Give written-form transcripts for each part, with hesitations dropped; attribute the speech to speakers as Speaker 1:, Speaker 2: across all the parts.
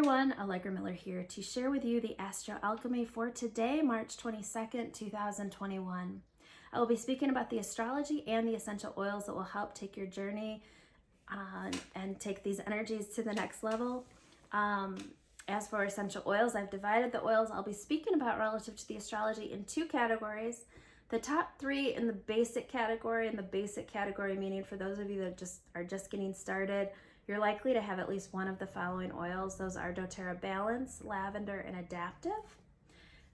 Speaker 1: everyone, Allegra Miller here to share with you the Astro-Alchemy for today, March 22nd, 2021. I will be speaking about the astrology and the essential oils that will help take your journey and take these energies to the next level. As for essential oils, I've divided the oils I'll be speaking about relative to the astrology in two categories. The top three in the basic category, meaning for those of you that are just getting started, you're likely to have at least one of the following oils. Those are doterra Balance, Lavender, and Adaptive.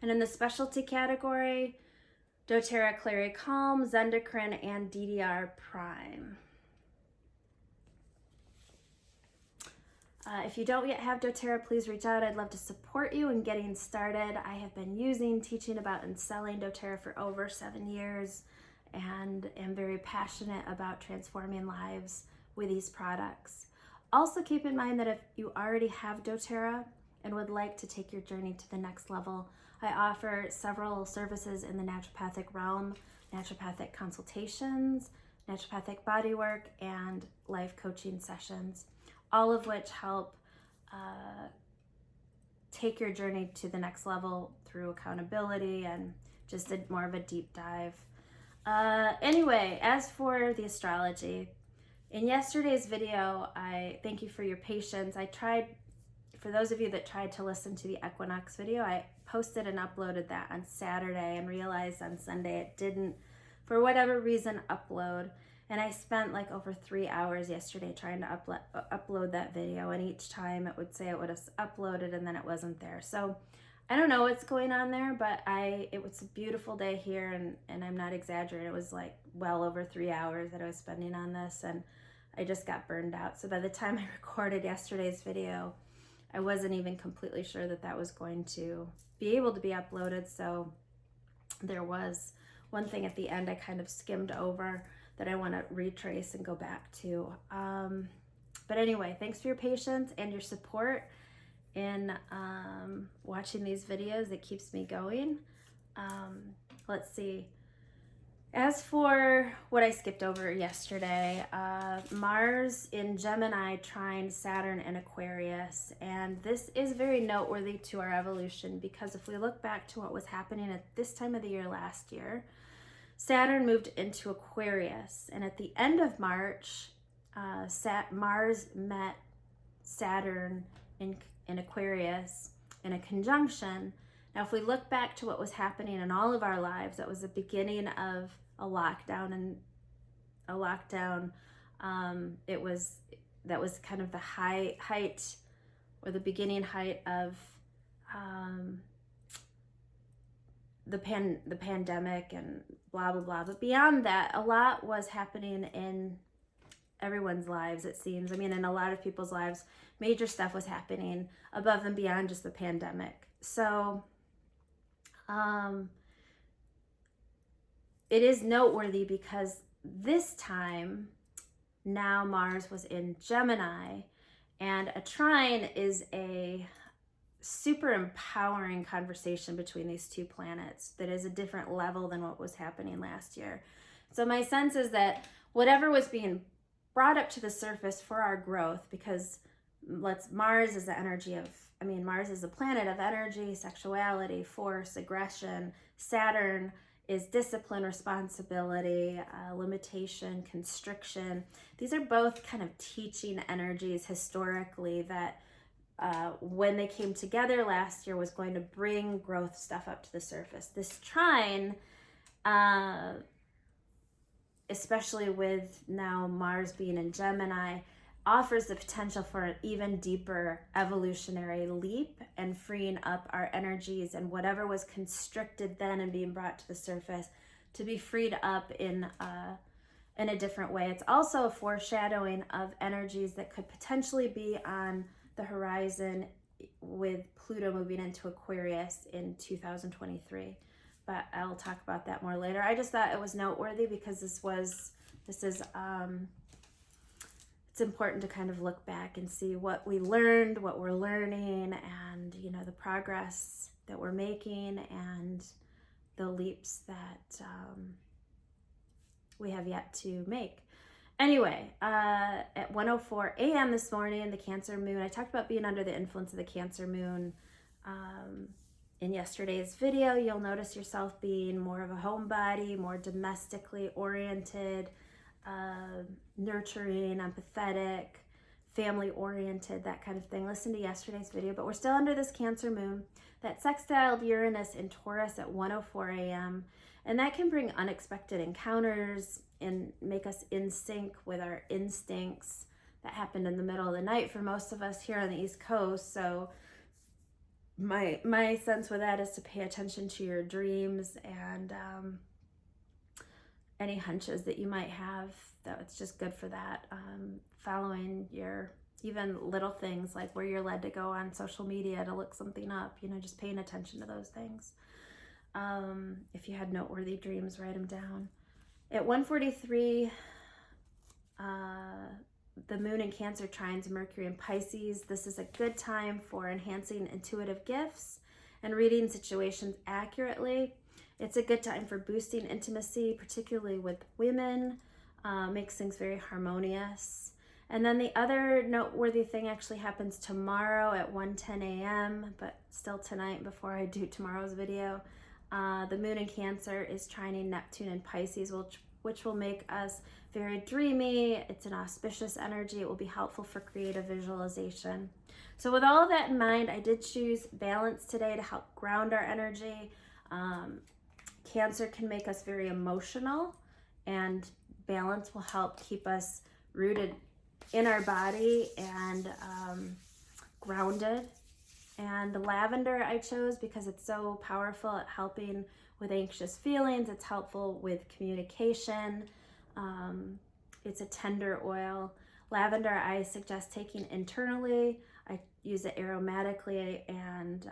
Speaker 1: And in the specialty category, doterra Clary Calm, Zendocrine, and DDR Prime. If you don't yet have doterra, please reach out. I'd love to support you in getting started. I have been teaching about and selling doterra for over 7 years and am very passionate about transforming lives with these products. Also keep in mind that if you already have doterra and would like to take your journey to the next level, I offer several services in the naturopathic realm: naturopathic consultations, naturopathic bodywork, and life coaching sessions, all of which help take your journey to the next level through accountability and just more of a deep dive. Anyway, as for the astrology, in yesterday's video, I thank you for your patience. For those of you that tried to listen to the equinox video, I posted and uploaded that on Saturday and realized on Sunday it didn't, for whatever reason, upload. And I spent like over 3 hours yesterday trying to upload that video, and each time it would say it would have uploaded and then it wasn't there. So I don't know what's going on there, but it was a beautiful day here, and I'm not exaggerating. It was like well over 3 hours that I was spending on this, and I just got burned out. So by the time I recorded yesterday's video, I wasn't even completely sure that was going to be able to be uploaded. So there was one thing at the end I kind of skimmed over that I want to retrace and go back to. But anyway, thanks for your patience and your support in watching these videos. It keeps me going. Let's see. As for what I skipped over yesterday, Mars in Gemini trine Saturn in Aquarius, and this is very noteworthy to our evolution, because if we look back to what was happening at this time of the year last year, Saturn moved into Aquarius, and at the end of March, Mars met Saturn in Aquarius in a conjunction. Now, if we look back to what was happening in all of our lives, that was the beginning of a lockdown, that was kind of the height or the beginning height of the pandemic and blah blah blah. But beyond that, a lot was happening in everyone's lives, it seems. I mean, in a lot of people's lives, major stuff was happening above and beyond just the pandemic. So it is noteworthy because this time now Mars was in Gemini, and a trine is a super empowering conversation between these two planets that is a different level than what was happening last year. So my sense is that whatever was being brought up to the surface for our growth, because Mars is the energy of, Mars is a planet of energy, sexuality, force, aggression. Saturn is discipline, responsibility, limitation, constriction. These are both kind of teaching energies historically that when they came together last year was going to bring growth stuff up to the surface. This trine, especially with now Mars being in Gemini, offers the potential for an even deeper evolutionary leap and freeing up our energies and whatever was constricted then and being brought to the surface to be freed up in a different way. It's also a foreshadowing of energies that could potentially be on the horizon with Pluto moving into Aquarius in 2023. But I'll talk about that more later. I just thought it was noteworthy because it's important to kind of look back and see what we learned, what we're learning, and the progress that we're making and the leaps that we have yet to make. Anyway, at 1:04 a.m. this morning, the Cancer moon, I talked about being under the influence of the Cancer moon. In yesterday's video, you'll notice yourself being more of a homebody, more domestically oriented, nurturing, empathetic, family oriented, that kind of thing. Listen to yesterday's video, but we're still under this Cancer moon that sextiled Uranus in Taurus at 1:04 a.m. And that can bring unexpected encounters and make us in sync with our instincts. That happened in the middle of the night for most of us here on the East Coast. So my sense with that is to pay attention to your dreams and any hunches that you might have. That it's just good for that. Following your even little things like where you're led to go on social media to look something up, you know, just paying attention to those things. If you had noteworthy dreams, write them down. At 1:43, the moon in Cancer trines Mercury in Pisces. This is a good time for enhancing intuitive gifts and reading situations accurately. It's a good time for boosting intimacy, particularly with women. Makes things very harmonious. And then the other noteworthy thing actually happens tomorrow at 1:10 a.m., but still tonight before I do tomorrow's video. The moon in Cancer is trining Neptune in Pisces, which will make us very dreamy. It's an auspicious energy. It will be helpful for creative visualization. So with all of that in mind, I did choose balance today to help ground our energy. Cancer can make us very emotional, and balance will help keep us rooted in our body and grounded. And lavender I chose because it's so powerful at helping with anxious feelings. It's helpful with communication. It's a tender oil. Lavender I suggest taking internally. I use it aromatically and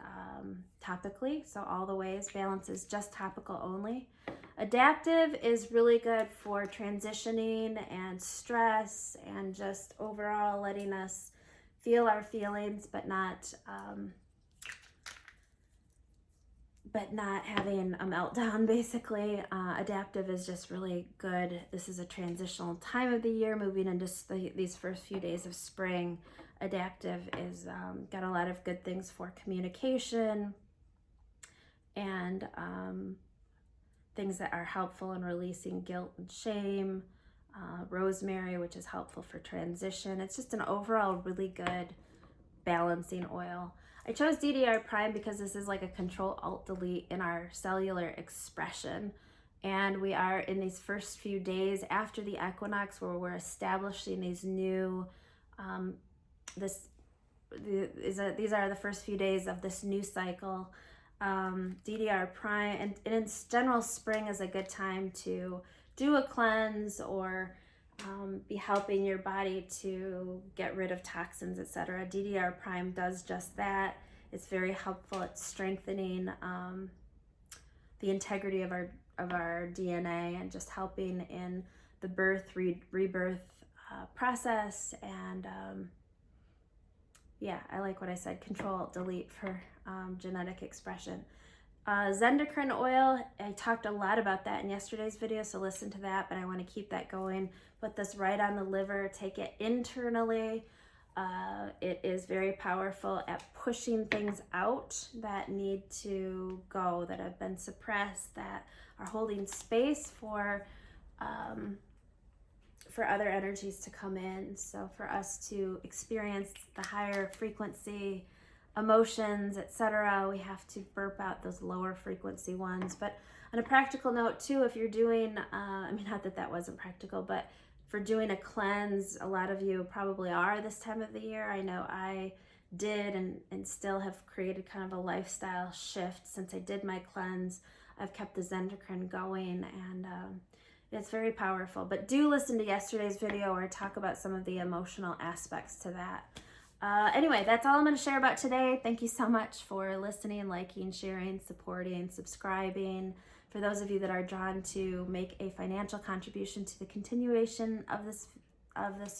Speaker 1: topically, so all the ways. Balance is just topical only. Adaptive is really good for transitioning and stress and just overall letting us feel our feelings, but not having a meltdown, basically. Adaptive is just really good. This is a transitional time of the year, moving into these first few days of spring. Adaptive is got a lot of good things for communication and things that are helpful in releasing guilt and shame. Rosemary, which is helpful for transition. It's just an overall really good balancing oil. I chose DDR Prime because this is like a Control-Alt-Delete in our cellular expression. And we are in these first few days after the equinox where we're establishing these new, these are the first few days of this new cycle. DDR Prime, and in general, spring is a good time to do a cleanse or be helping your body to get rid of toxins, etc. DDR Prime does just that. It's very helpful at strengthening the integrity of our DNA and just helping in the birth, rebirth process. And yeah, I like what I said, Control-Delete for genetic expression. Zendocrine oil, I talked a lot about that in yesterday's video, so listen to that, but I want to keep that going. Put this right on the liver, take it internally. It is very powerful at pushing things out that need to go, that have been suppressed, that are holding space for other energies to come in. So for us to experience the higher frequency emotions, etc., we have to burp out those lower frequency ones. But on a practical note too, if you're doing, I mean, not that that wasn't practical, but for doing a cleanse, a lot of you probably are this time of the year. I know I did and still have created kind of a lifestyle shift since I did my cleanse. I've kept the Zendocrine going, and it's very powerful. But do listen to yesterday's video where I talk about some of the emotional aspects to that. Anyway, that's all I'm going to share about today. Thank you so much for listening, liking, sharing, supporting, subscribing. For those of you that are drawn to make a financial contribution to the continuation of this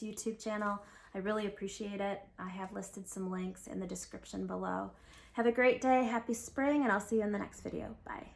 Speaker 1: YouTube channel, I really appreciate it. I have listed some links in the description below. Have a great day, happy spring, and I'll see you in the next video. Bye.